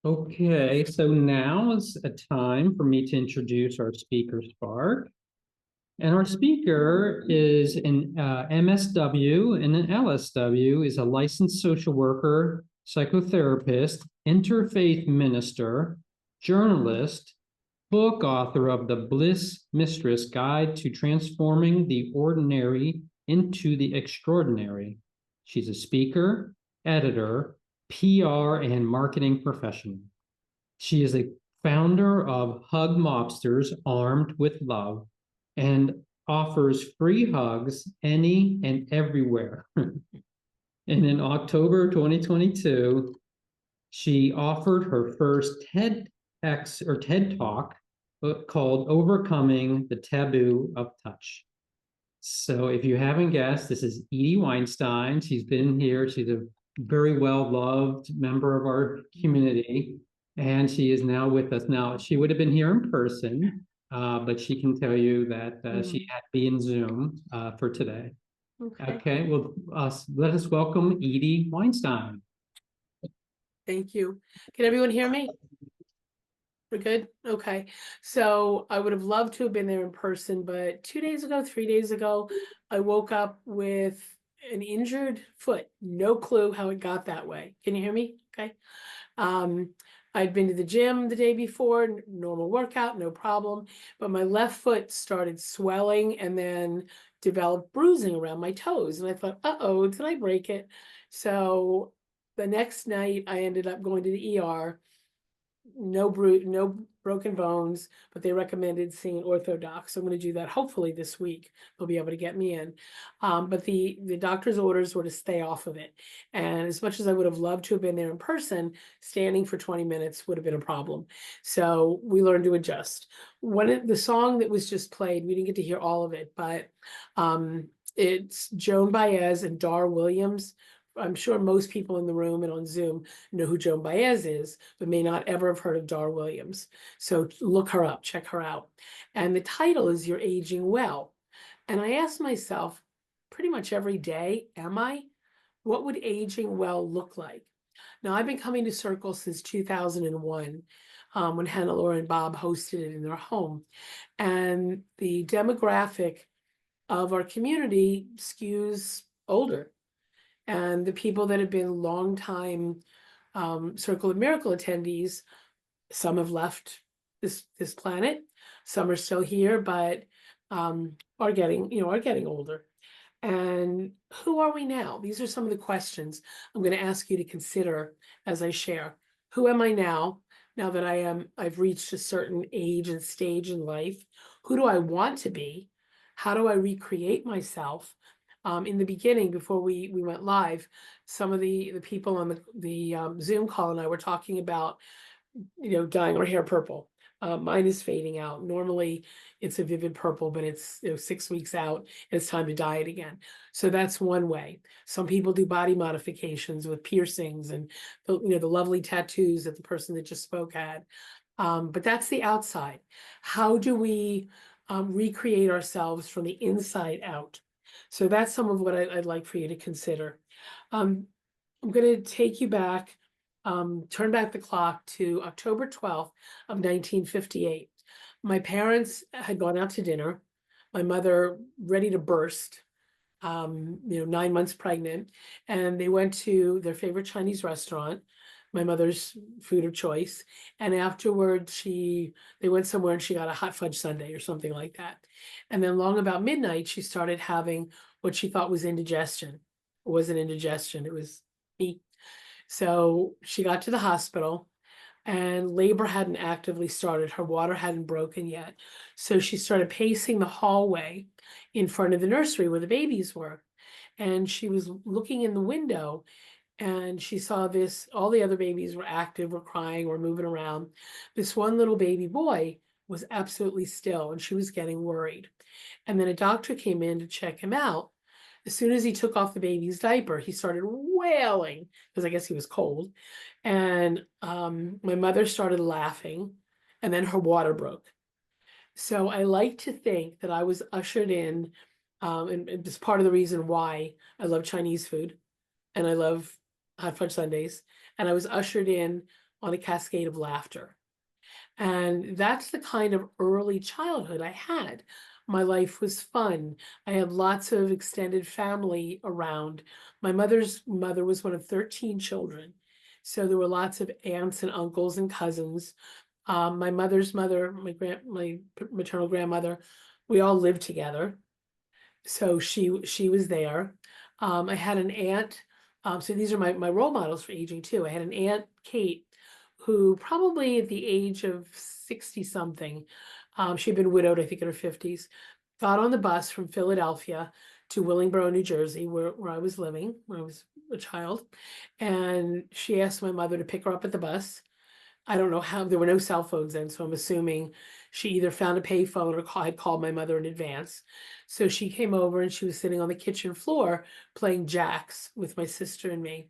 Okay, so now is a time for me to introduce our speaker Spark. And our speaker is an MSW and an LSW, is a licensed social worker, psychotherapist, interfaith minister, journalist, book author of The Bliss Mistress Guide to Transforming the Ordinary into the Extraordinary. She's a speaker, editor, PR, and marketing professional. She is a founder of Hug Mobsters Armed with Love and offers free hugs any and everywhere. And in October 2022, she offered her first TEDx or TED Talk called Overcoming the Taboo of Touch. So if you haven't guessed, this is Edie Weinstein. She's been here. She's a very well-loved member of our community, and she is now with us. Now, she would have been here in person, but she can tell you that she had to be in Zoom for today. Okay. Okay, well, let us welcome Edie Weinstein. Thank you. Can everyone hear me? We're good? Okay. So I would have loved to have been there in person, but 2 days ago, 3 days ago, I woke up with an injured foot. No clue how it got that way. Can you hear me? Okay. I'd been to the gym the day before, normal workout, no problem. But my left foot started swelling and then developed bruising around my toes. And I thought, uh-oh, did I break it? So the next night I ended up going to the ER. No broken bones, but they recommended seeing an orthodox. So I'm going to do that hopefully this week. They'll be able to get me in. But the doctor's orders were to stay off of it. And as much as I would have loved to have been there in person, standing for 20 minutes would have been a problem. So we learned to adjust. The song that was just played, we didn't get to hear all of it, but it's Joan Baez and Dar Williams. I'm sure most people in the room and on Zoom know who Joan Baez is, but may not ever have heard of Dar Williams. So look her up, check her out. And the title is You're Aging Well. And I ask myself pretty much every day, am I? What would aging well look like? Now, I've been coming to Circle since 2001, when Hannah, Laura, and Bob hosted it in their home. And the demographic of our community skews older. And the people that have been longtime Circle of Miracle attendees, some have left this planet, some are still here, but are getting older. And who are we now? These are some of the questions I'm going to ask you to consider as I share. Who am I now? Now that I've reached a certain age and stage in life. Who do I want to be? How do I recreate myself? In the beginning, before we went live, some of the people on the Zoom call and I were talking about, dyeing our hair purple. Mine is fading out. Normally it's a vivid purple, but it's 6 weeks out and it's time to dye it again. So that's one way. Some people do body modifications with piercings and the lovely tattoos that the person that just spoke had. But that's the outside. How do we recreate ourselves from the inside out? So that's some of what I'd like for you to consider. I'm going to take you back, turn back the clock to October 12th of 1958. My parents had gone out to dinner. My mother ready to burst, 9 months pregnant, and they went to their favorite Chinese restaurant, my mother's food of choice. And afterwards, they went somewhere and she got a hot fudge sundae or something like that. And then long about midnight, she started having what she thought was indigestion. It wasn't indigestion, it was me. So she got to the hospital and labor hadn't actively started. Her water hadn't broken yet. So she started pacing the hallway in front of the nursery where the babies were. And she was looking in the window and she saw all the other babies were active, were crying, were moving around. This one little baby boy was absolutely still and she was getting worried. And then a doctor came in to check him out. As soon as he took off the baby's diaper, he started wailing because I guess he was cold. And my mother started laughing and then her water broke. So I like to think that I was ushered in, and it's part of the reason why I love Chinese food and I love hot fudge sundaes. And I was ushered in on a cascade of laughter. And that's the kind of early childhood I had. My life was fun. I had lots of extended family around. My mother's mother was one of 13 children. So there were lots of aunts and uncles and cousins. My mother's mother, my maternal grandmother, we all lived together. So she was there. I had an aunt. So these are my role models for aging too. I had an aunt, Kate, who probably at the age of 60 something, she'd been widowed, I think in her 50s, got on the bus from Philadelphia to Willingboro, New Jersey, where I was living when I was a child. And she asked my mother to pick her up at the bus. I don't know how, there were no cell phones then, so I'm assuming she either found a payphone or had called my mother in advance. So she came over and she was sitting on the kitchen floor playing jacks with my sister and me.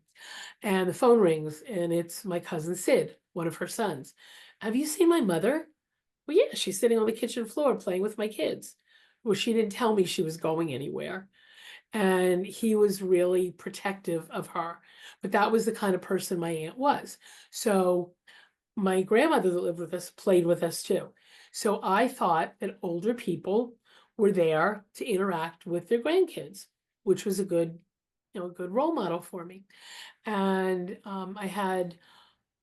And the phone rings and it's my cousin Sid, one of her sons. Have you seen my mother? Well, yeah, she's sitting on the kitchen floor playing with my kids. Well, she didn't tell me she was going anywhere. And he was really protective of her. But that was the kind of person my aunt was. So my grandmother that lived with us played with us too. So I thought that older people were there to interact with their grandkids, which was a good, a good role model for me. And I had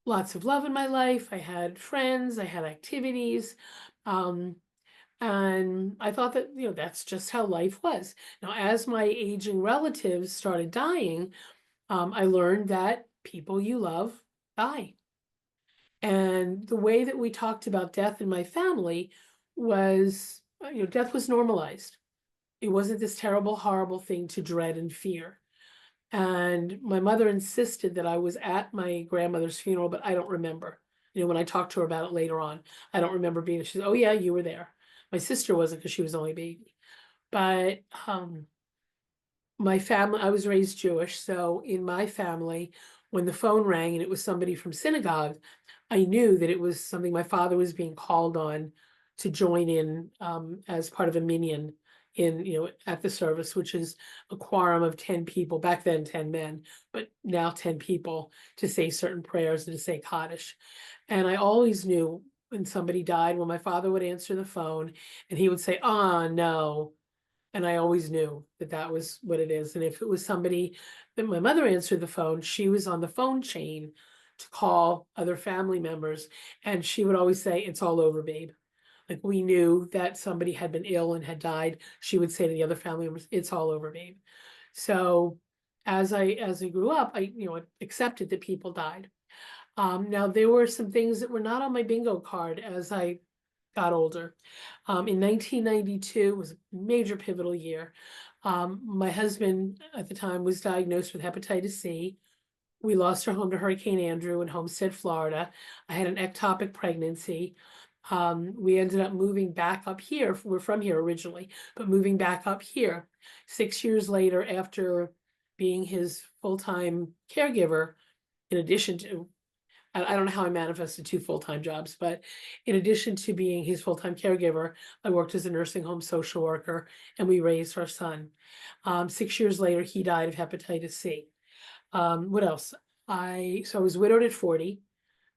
lots of love in my life. I had friends, I had activities. Um, and I thought that, that's just how life was. Now, as my aging relatives started dying, I learned that people you love die. And the way that we talked about death in my family was, death was normalized. It wasn't this terrible, horrible thing to dread and fear. And my mother insisted that I was at my grandmother's funeral, but I don't remember. When I talked to her about it later on, I don't remember being, she said, oh yeah, you were there. My sister wasn't because she was only a baby. But my family, I was raised Jewish. So in my family, when the phone rang and it was somebody from synagogue, I knew that it was something my father was being called on to join in as part of a minyan at the service, which is a quorum of 10 people, back then 10 men, but now 10 people to say certain prayers and to say Kaddish. And I always knew when somebody died, when my father would answer the phone and he would say, oh, no. And I always knew that that was what it is. And if it was somebody that my mother answered the phone, she was on the phone chain to call other family members. And she would always say, it's all over, babe. Like we knew that somebody had been ill and had died. She would say to the other family members, it's all over, babe. So as I grew up, I accepted that people died. Now there were some things that were not on my bingo card as I got older. In 1992 was a major pivotal year. My husband at the time was diagnosed with hepatitis C. We lost our home to Hurricane Andrew in Homestead, Florida. I had an ectopic pregnancy. We ended up moving back up here. We're from here originally, but moving back up here 6 years later after being his full-time caregiver, in addition to I don't know how I manifested 2 full-time jobs, but in addition to being his full-time caregiver, I worked as a nursing home social worker and we raised our son. 6 years later, he died of hepatitis C. What else? I was widowed at 40,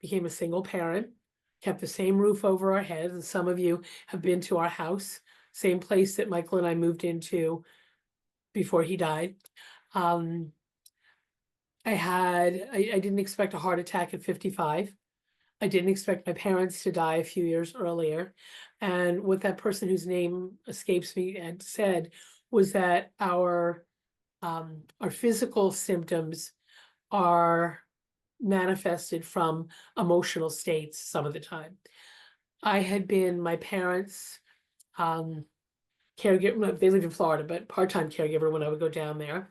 became a single parent, kept the same roof over our heads. And some of you have been to our house, same place that Michael and I moved into before he died. I didn't expect a heart attack at 55. I didn't expect my parents to die a few years earlier. And what that person whose name escapes me had said was that our physical symptoms are manifested from emotional states some of the time. I had been my parents' caregiver. They live in Florida, but part-time caregiver when I would go down there.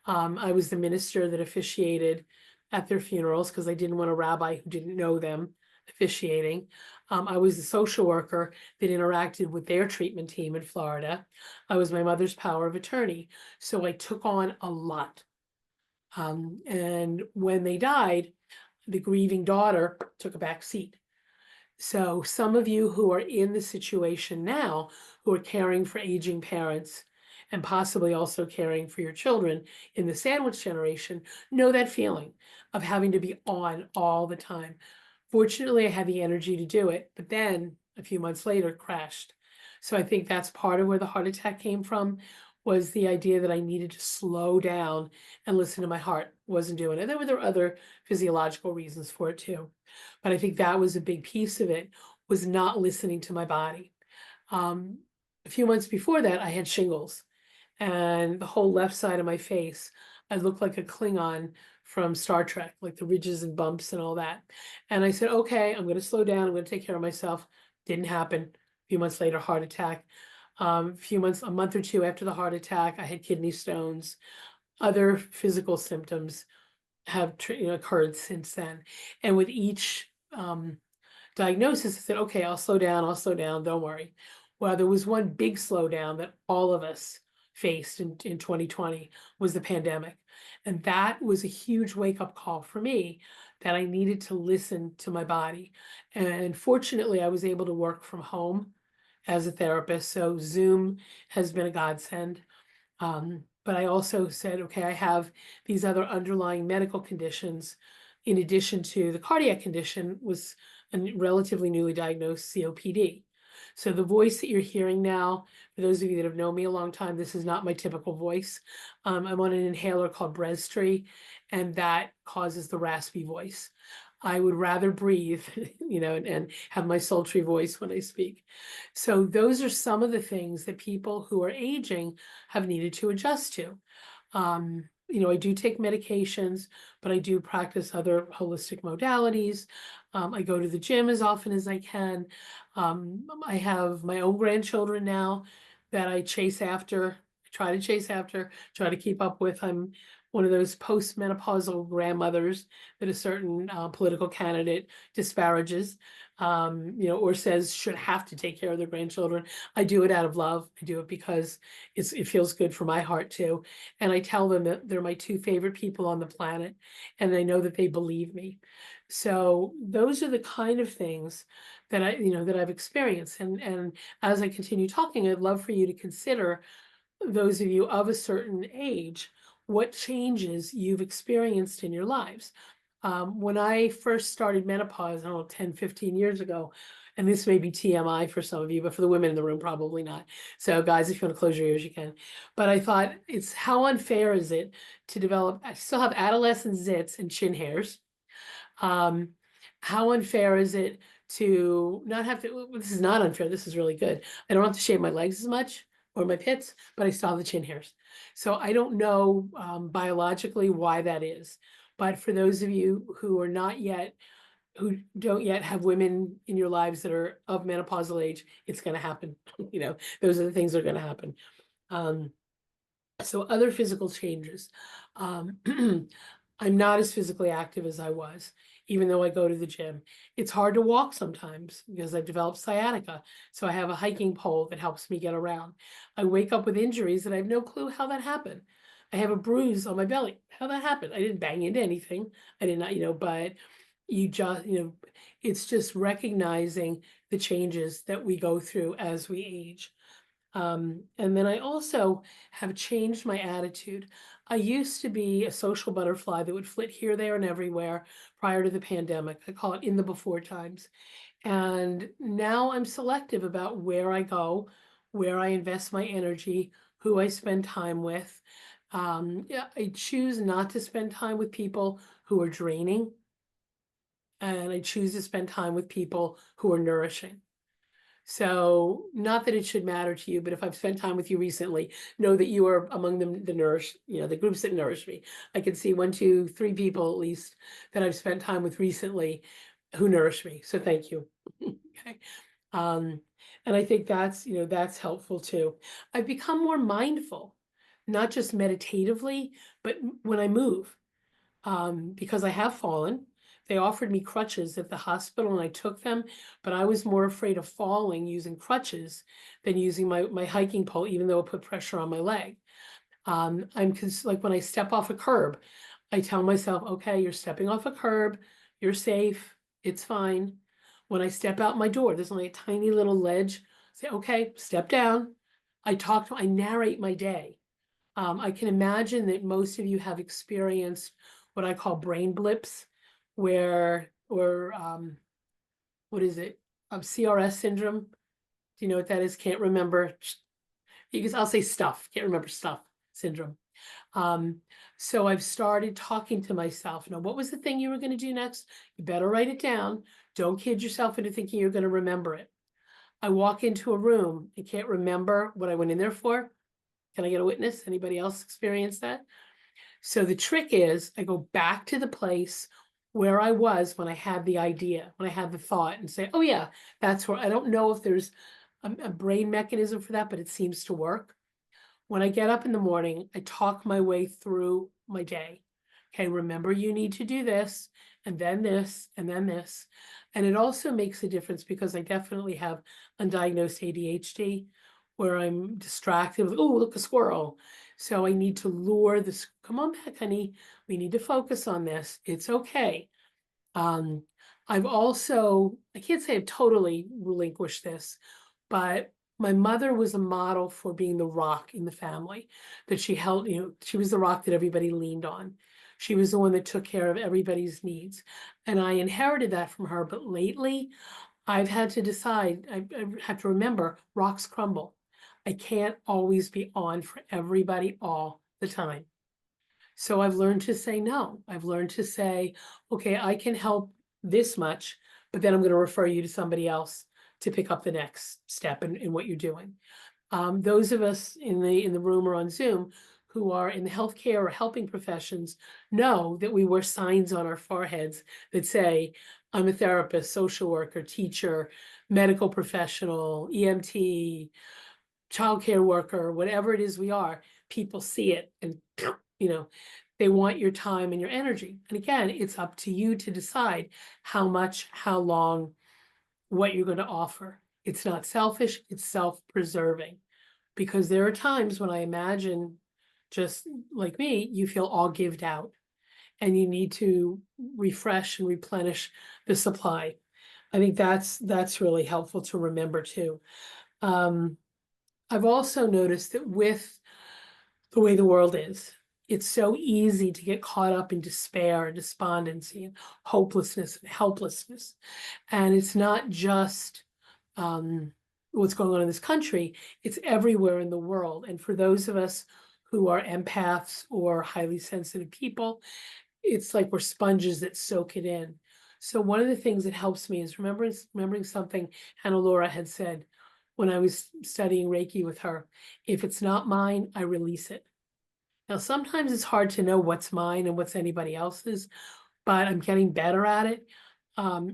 I was the minister that officiated at their funerals because I didn't want a rabbi who didn't know them officiating. I was the social worker that interacted with their treatment team in Florida. I was my mother's power of attorney. So I took on a lot. And when they died, the grieving daughter took a back seat. So some of you who are in the situation now, who are caring for aging parents and possibly also caring for your children in the sandwich generation, know that feeling of having to be on all the time. Fortunately, I had the energy to do it, but then a few months later crashed. So I think that's part of where the heart attack came from, was the idea that I needed to slow down and listen to my heart. Wasn't doing it. There were other physiological reasons for it too. But I think that was a big piece of it, was not listening to my body. A few months before that, I had shingles, and the whole left side of my face, I looked like a Klingon from Star Trek, like the ridges and bumps and all that. And I said, okay, I'm going to slow down. I'm going to take care of myself. Didn't happen. A few months later, heart attack. A month or two after the heart attack, I had kidney stones. Other physical symptoms have occurred since then. And with each diagnosis, I said, okay, I'll slow down, don't worry. Well, there was one big slowdown that all of us faced in 2020, was the pandemic. And that was a huge wake-up call for me, that I needed to listen to my body. And fortunately, I was able to work from home as a therapist. So Zoom has been a godsend. But I also said, okay, I have these other underlying medical conditions, in addition to the cardiac condition, was a relatively newly diagnosed COPD. So the voice that you're hearing now, for those of you that have known me a long time, this is not my typical voice. I'm on an inhaler called Breztri, and that causes the raspy voice. I would rather breathe, and have my sultry voice when I speak. So those are some of the things that people who are aging have needed to adjust to. I do take medications, but I do practice other holistic modalities. I go to the gym as often as I can. I have my own grandchildren now that I try to keep up with. I'm one of those postmenopausal grandmothers that a certain political candidate disparages, or says should have to take care of their grandchildren. I do it out of love. I do it because it feels good for my heart too. And I tell them that they're my two favorite people on the planet, and I know that they believe me. So those are the kind of things that I've experienced. And as I continue talking, I'd love for you to consider, those of you of a certain age, what changes you've experienced in your lives. When I first started menopause, I don't know, 10, 15 years ago, and this may be TMI for some of you, but for the women in the room, probably not. So guys, if you want to close your ears, you can. But I thought, it's how unfair is it to develop, I still have adolescent zits and chin hairs. How unfair is it to not have to, this is not unfair, this is really good. I don't have to shave my legs as much or my pits, but I still have the chin hairs. So I don't know biologically why that is. But for those of you who don't yet have women in your lives that are of menopausal age, it's going to happen. Those are the things that are going to happen. So other physical changes. I'm not as physically active as I was, even though I go to the gym. It's hard to walk sometimes because I've developed sciatica. So I have a hiking pole that helps me get around. I wake up with injuries and I have no clue how that happened. I have a bruise on my belly. How that happened? I didn't bang into anything. I did not, but it's just recognizing the changes that we go through as we age. And then I also have changed my attitude. I used to be a social butterfly that would flit here, there, and everywhere prior to the pandemic. I call it in the before times. And now I'm selective about where I go, where I invest my energy, who I spend time with. I choose not to spend time with people who are draining, and I choose to spend time with people who are nourishing. So not that it should matter to you, but if I've spent time with you recently, know that you are among the groups that nourish me. I can see 1, 2, 3 people at least that I've spent time with recently who nourish me. So thank you. Okay. And I think that's helpful too. I've become more mindful, not just meditatively, but when I move, because I have fallen. They offered me crutches at the hospital and I took them, but I was more afraid of falling using crutches than using my hiking pole, even though it put pressure on my leg. Like when I step off a curb, I tell myself, okay, you're stepping off a curb, you're safe, it's fine. When I step out my door, there's only a tiny little ledge. Say, okay, step down. I narrate my day. I can imagine that most of you have experienced what I call brain blips, where what is it? CRS syndrome. Do you know what that is? Can't remember. Because I'll say stuff, can't remember stuff syndrome. So I've started talking to myself. Now, what was the thing you were going to do next? You better write it down. Don't kid yourself into thinking you're going to remember it. I walk into a room and can't remember what I went in there for. Can I get a witness? Anybody else experience that? So the trick is I go back to the place where I was when I had the idea, when I had the thought, and say, oh yeah, that's where. I don't know if there's a brain mechanism for that, but it seems to work. When I get up in the morning, I talk my way through my day. Okay, remember you need to do this, and then this, and then this. And it also makes a difference because I definitely have undiagnosed ADHD where I'm distracted with, oh, look, a squirrel. So I need to lure this, come on back, honey. We need to focus on this. It's okay. I've also, I can't say I've totally relinquished this, but my mother was a model for being the rock in the family, that she held, she was the rock that everybody leaned on. She was the one that took care of everybody's needs. And I inherited that from her. But lately, I've had to decide, I have to remember, rocks crumble. I can't always be on for everybody all the time. So I've learned to say no. I've learned to say, okay, I can help this much, but then I'm going to refer you to somebody else to pick up the next step in what you're doing. Those of us in the room or on Zoom who are in the healthcare or helping professions know that we wear signs on our foreheads that say, I'm a therapist, social worker, teacher, medical professional, EMT, childcare worker, whatever it is we are. People see it and they want your time and your energy. And again, it's up to you to decide how much, how long, what you're going to offer. It's not selfish, it's self-preserving. Because there are times when I imagine, just like me, you feel all gived out and you need to refresh and replenish the supply. I think that's really helpful to remember too. I've also noticed that with the way the world is, it's so easy to get caught up in despair and despondency and hopelessness and helplessness. And it's not just what's going on in this country, it's everywhere in the world. And for those of us who are empaths or highly sensitive people, it's like we're sponges that soak it in. So one of the things that helps me is remembering something Hannah Laura had said when I was studying Reiki with her. If it's not mine, I release it. Now, sometimes it's hard to know what's mine and what's anybody else's, but I'm getting better at it.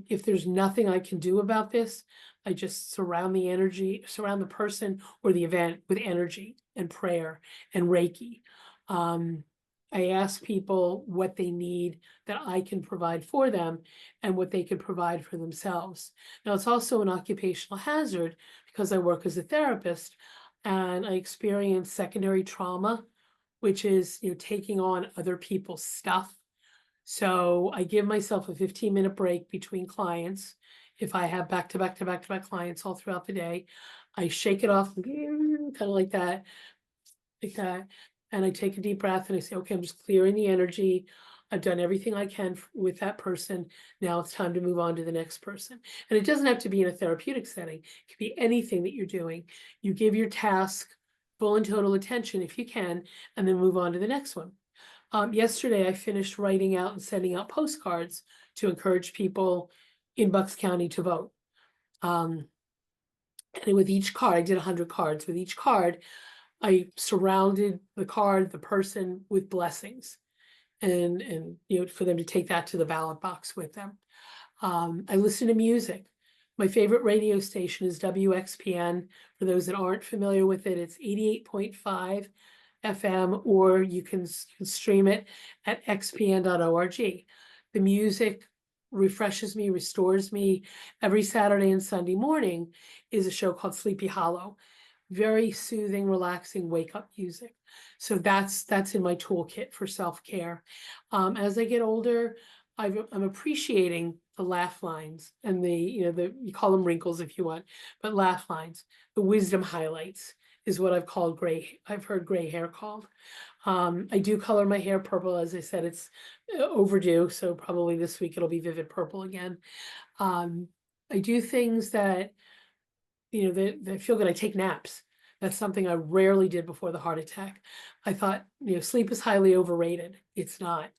If there's nothing I can do about this, I just surround the person or the event with energy and prayer and Reiki. I ask people what they need that I can provide for them and what they can provide for themselves. Now, it's also an occupational hazard because I work as a therapist and I experience secondary trauma, which is taking on other people's stuff. So I give myself a 15-minute break between clients. If I have back-to-back clients all throughout the day, I shake it off, kind of like that. And I take a deep breath and I say, okay, I'm just clearing the energy. I've done everything I can with that person. Now it's time to move on to the next person. And it doesn't have to be in a therapeutic setting. It could be anything that you're doing. You give your task full and total attention if you can, and then move on to the next one. Yesterday, I finished writing out and sending out postcards to encourage people in Bucks County to vote. And with each card, I did 100 cards. With each card, I surrounded the card, the person, with blessings, and for them to take that to the ballot box with them. I listen to music. My favorite radio station is WXPN. For those that aren't familiar with it, it's 88.5 FM, or you can stream it at xpn.org. The music refreshes me, restores me. Every Saturday and Sunday morning is a show called Sleepy Hollow. Very soothing, relaxing wake-up music. So that's in my toolkit for self-care. As I get older, I'm appreciating the laugh lines and you call them wrinkles if you want, but laugh lines, the wisdom highlights. is what I've heard gray hair called. I do color my hair purple. As I said, it's overdue, so probably this week it'll be vivid purple again. I do things that, that feel good. I take naps. That's something I rarely did before the heart attack. I thought, sleep is highly overrated. It's not.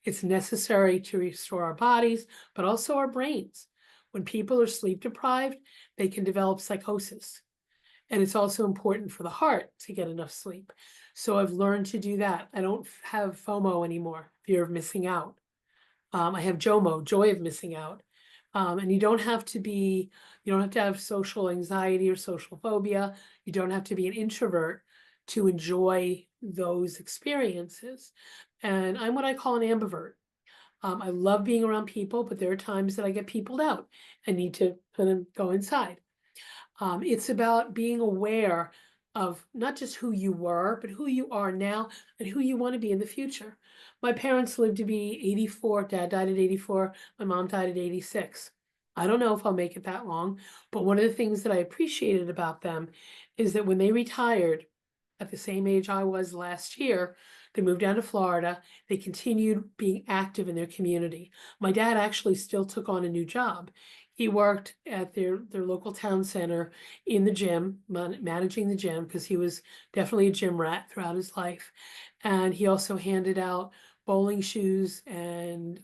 It's necessary to restore our bodies, but also our brains. When people are sleep deprived, they can develop psychosis. And it's also important for the heart to get enough sleep. So I've learned to do that. I don't have FOMO anymore, fear of missing out. I have JOMO, joy of missing out. And you don't have to have social anxiety or social phobia. You don't have to be an introvert to enjoy those experiences. And I'm what I call an ambivert. I love being around people, but there are times that I get peopled out and need to kind of go inside. It's about being aware of not just who you were, but who you are now and who you want to be in the future. My parents lived to be 84. Dad died at 84. My mom died at 86. I don't know if I'll make it that long, but one of the things that I appreciated about them is that when they retired at the same age I was last year, they moved down to Florida. They continued being active in their community. My dad actually still took on a new job. He worked at their local town center in the gym, managing the gym, because he was definitely a gym rat throughout his life. And he also handed out bowling shoes and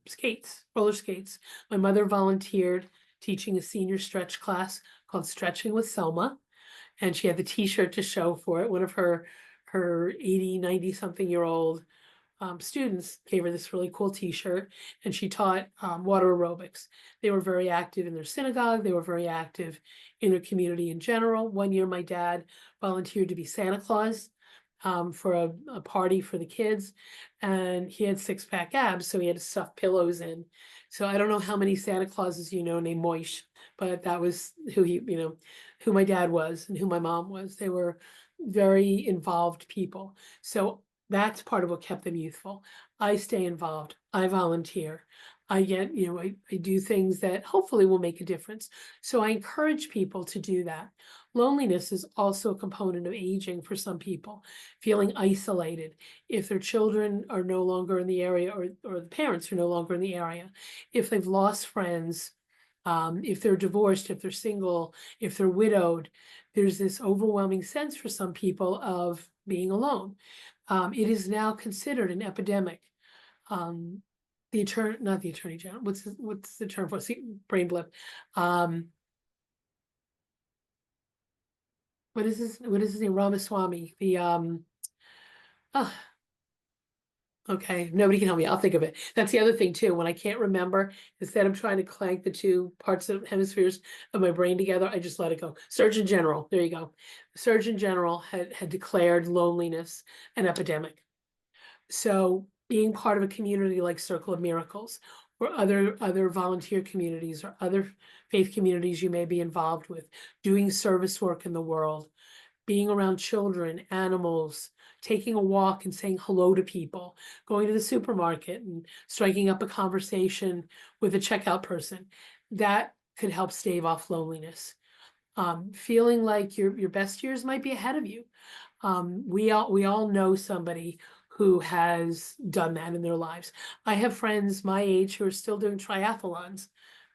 skates, roller skates. My mother volunteered teaching a senior stretch class called Stretching with Selma. And she had the t-shirt to show for it. One of her 80, 90 something year old students gave her this really cool t-shirt, and she taught water aerobics. They were very active in their synagogue. They were very active in their community in general. One year, my dad volunteered to be Santa Claus for a party for the kids, and he had six-pack abs, so he had to stuff pillows in. So I don't know how many Santa Clauses named Moish, but that was who my dad was and who my mom was. They were very involved people. So that's part of what kept them youthful. I stay involved. I volunteer. I get, I do things that hopefully will make a difference. So I encourage people to do that. Loneliness is also a component of aging for some people, feeling isolated if their children are no longer in the area, or the parents are no longer in the area, if they've lost friends, if they're divorced, if they're single, if they're widowed. There's this overwhelming sense for some people of being alone. It is now considered an epidemic. Not the attorney general, what's the term for, brain blip. What is his name? Ramaswamy, okay, nobody can help me. I'll think of it. That's the other thing too. When I can't remember, instead of trying to clank the two parts of hemispheres of my brain together, I just let it go. Surgeon General, there you go. The Surgeon General had declared loneliness an epidemic. So being part of a community like Circle of Miracles, or other volunteer communities, or other faith communities you may be involved with, doing service work in the world, being around children, animals, taking a walk and saying hello to people, going to the supermarket and striking up a conversation with a checkout person, that could help stave off loneliness. Feeling like your best years might be ahead of you. We all know somebody who has done that in their lives. I have friends my age who are still doing triathlons.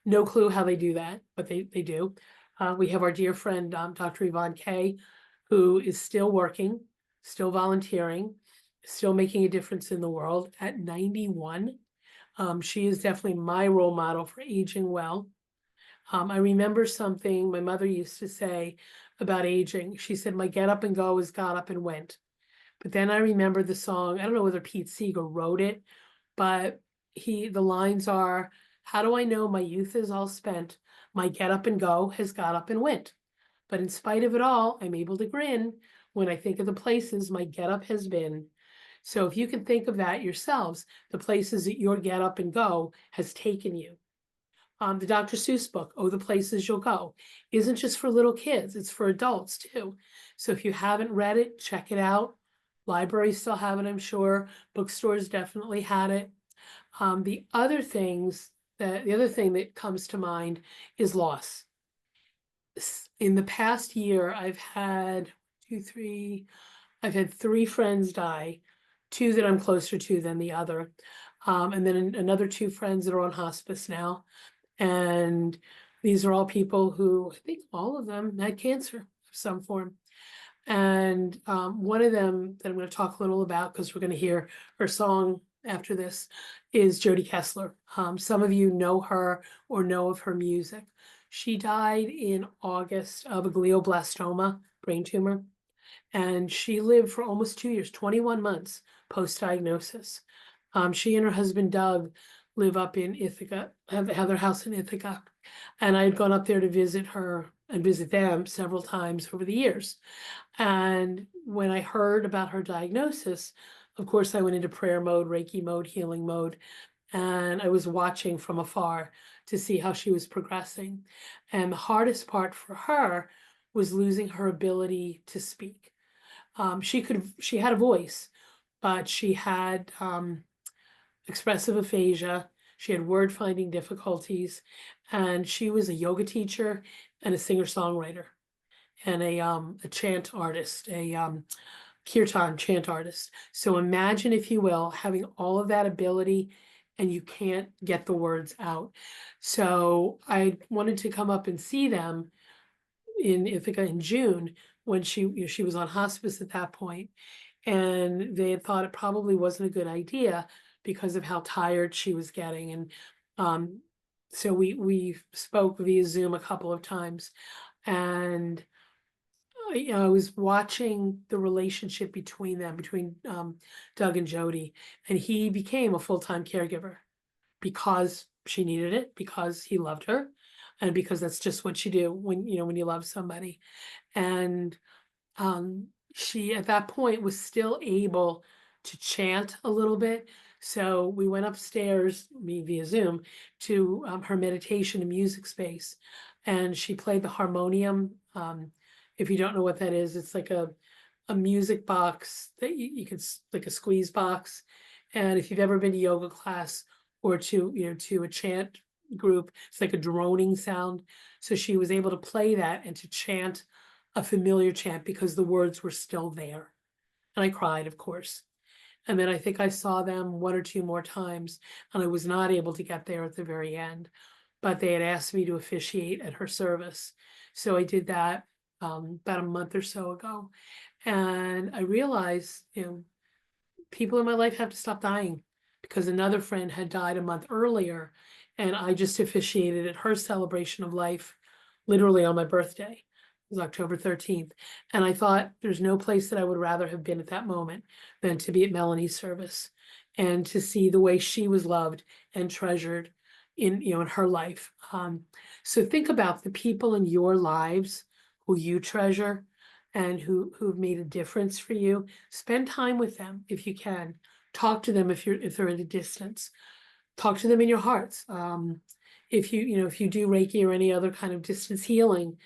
No clue how they do that, but they do. We have our dear friend, Dr. Yvonne Kay, who is still working, still volunteering, still making a difference in the world at 91. She is definitely my role model for aging well. I remember something my mother used to say about aging. She said, my get up and go is got up and went. But then I remember the song, I don't know whether Pete Seeger wrote it, but the lines are, how do I know my youth is all spent? My get up and go has got up and went. But in spite of it all, I'm able to grin when I think of the places my get up has been. So if you can think of that yourselves, the places that your get up and go has taken you. The Dr. Seuss book, Oh, the Places You'll Go, isn't just for little kids, it's for adults too. So if you haven't read it, check it out. Libraries still have it, I'm sure. Bookstores definitely had it. The other thing that comes to mind is loss. In the past year, I've had two, three. I've had 3 friends die, 2 that I'm closer to than the other. And then another 2 friends that are on hospice now. And these are all people who, I think all of them had cancer of some form. And one of them that I'm going to talk a little about, because we're going to hear her song after this, is Jody Kessler. Some of you know her or know of her music. She died in August of a glioblastoma, brain tumor, and she lived for almost 2 years, 21 months post-diagnosis. She and her husband Doug live up in Ithaca, have their house in Ithaca, and I had gone up there to visit her and visit them several times over the years. And when I heard about her diagnosis, of course, I went into prayer mode, Reiki mode, healing mode, and I was watching from afar to see how she was progressing. And the hardest part for her was losing her ability to speak. She had a voice, but she had expressive aphasia. She had word finding difficulties, and she was a yoga teacher and a singer-songwriter and a chant artist, a kirtan chant artist. So imagine, if you will, having all of that ability and you can't get the words out. So I wanted to come up and see them in Ithaca in June when she was on hospice at that point, and they had thought it probably wasn't a good idea because of how tired she was getting. And so we spoke via Zoom a couple of times, and I was watching the relationship between them, between Doug and Jody, and he became a full-time caregiver because she needed it, because he loved her, and because that's just what you do when you love somebody. And she at that point was still able to chant a little bit. So we went upstairs, me via Zoom, to her meditation and music space, and she played the harmonium. If you don't know what that is, it's like a music box that you could, like a squeeze box. And if you've ever been to yoga class or to a chant group, it's like a droning sound. So she was able to play that and to chant a familiar chant because the words were still there. And I cried, of course. And then I think I saw them 1 or 2 more times, and I was not able to get there at the very end, but they had asked me to officiate at her service. So I did that about a month or so ago. And I realized, people in my life have to stop dying, because another friend had died a month earlier, and I just officiated at her celebration of life, literally on my birthday. It was October 13th. And I thought there's no place that I would rather have been at that moment than to be at Melanie's service and to see the way she was loved and treasured in her life. So think about the people in your lives who you treasure and who've made a difference for you. Spend time with them if you can. Talk to them if they're at a distance. Talk to them in your hearts. If you do Reiki or any other kind of distance healing,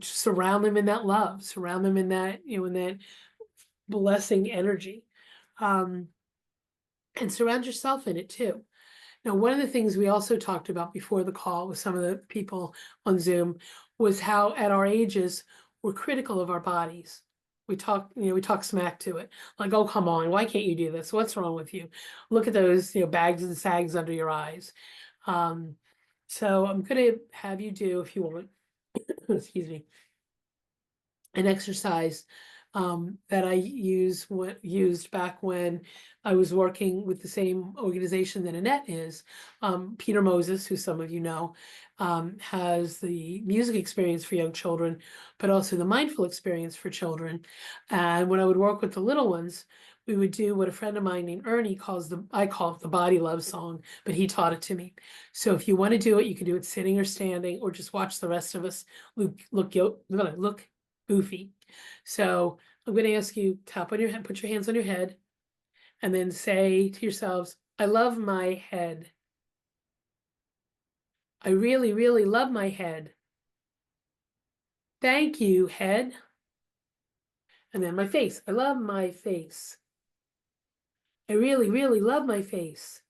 surround them in that love, surround them in that, in that blessing energy. And surround yourself in it too. Now, one of the things we also talked about before the call with some of the people on Zoom was how at our ages, we're critical of our bodies. We talk smack to it. Like, oh, come on, why can't you do this? What's wrong with you? Look at those, bags and sags under your eyes. So I'm gonna have you do, if you want, excuse me, an exercise that I used back when I was working with the same organization that Annette is. Peter Moses, who some of you know, has the music experience for young children, but also the mindful experience for children. And when I would work with the little ones, we would do what a friend of mine named Ernie I call it the body love song, but he taught it to me. So if you want to do it, you can do it sitting or standing, or just watch the rest of us look goofy. So I'm going to ask you, tap on your head, put your hands on your head, and then say to yourselves, I love my head. I really, really love my head. Thank you, head. And then my face. I love my face. I really, really love my face.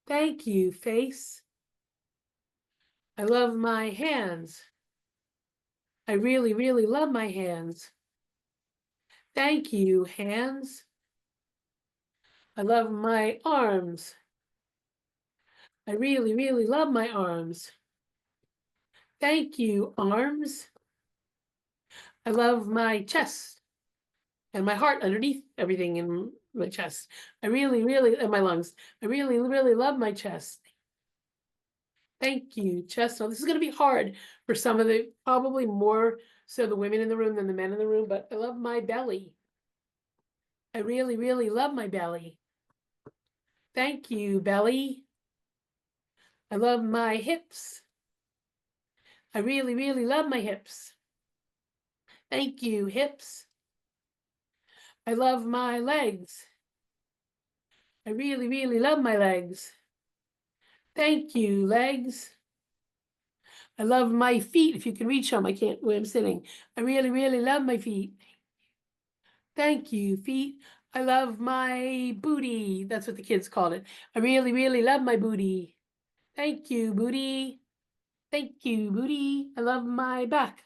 Thank you, face. I love my hands. I really, really love my hands. Thank you, hands. I love my arms. I really, really love my arms. Thank you, arms. I love my chest and my heart underneath everything in my chest. I really, really, and my lungs. I really, really love my chest. Thank you, chest. Now, this is going to be hard for some of the, probably more so the women in the room than the men in the room, but I love my belly. I really, really love my belly. Thank you, belly. I love my hips. I really, really love my hips. Thank you, hips. I love my legs. I really, really love my legs. Thank you, legs. I love my feet. If you can reach them, I can't where I'm sitting. I really, really love my feet. Thank you, feet. I love my booty. That's what the kids called it. I really, really love my booty. Thank you, booty. Thank you, booty. I love my back.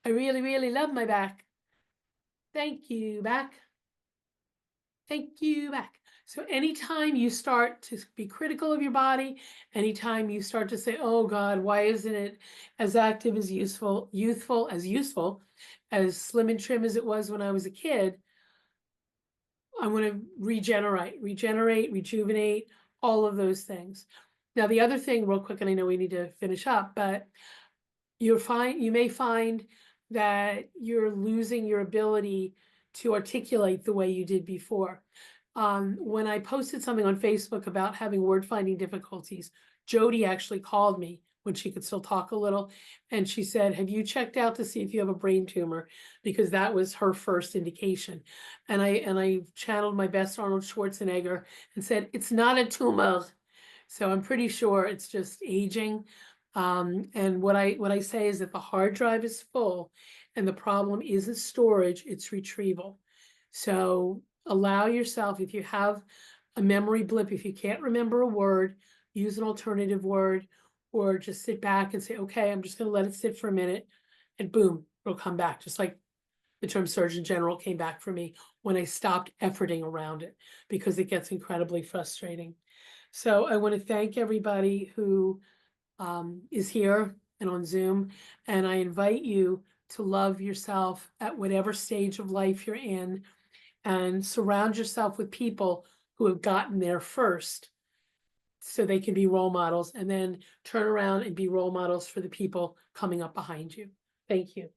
I really, really love my back. Thank you, back. Thank you, back. So anytime you start to be critical of your body, anytime you start to say, oh God, why isn't it as active as useful, as slim and trim as it was when I was a kid, I want to regenerate, rejuvenate, all of those things. Now, the other thing real quick, and I know we need to finish up, but you may find that you're losing your ability to articulate the way you did before. When I posted something on Facebook about having word finding difficulties, Jody actually called me when she could still talk a little, and she said, have you checked out to see if you have a brain tumor? Because that was her first indication. And I channeled my best Arnold Schwarzenegger and said, it's not a tumor. So I'm pretty sure it's just aging. And what I say is that the hard drive is full and the problem isn't storage, it's retrieval. So allow yourself, if you have a memory blip, if you can't remember a word, use an alternative word, or just sit back and say, okay, I'm just going to let it sit for a minute, and boom, it'll come back. Just like the term Surgeon General came back for me when I stopped efforting around it, because it gets incredibly frustrating. So I want to thank everybody who is here and on Zoom, and I invite you to love yourself at whatever stage of life you're in, and surround yourself with people who have gotten there first so they can be role models, and then turn around and be role models for the people coming up behind you. Thank you.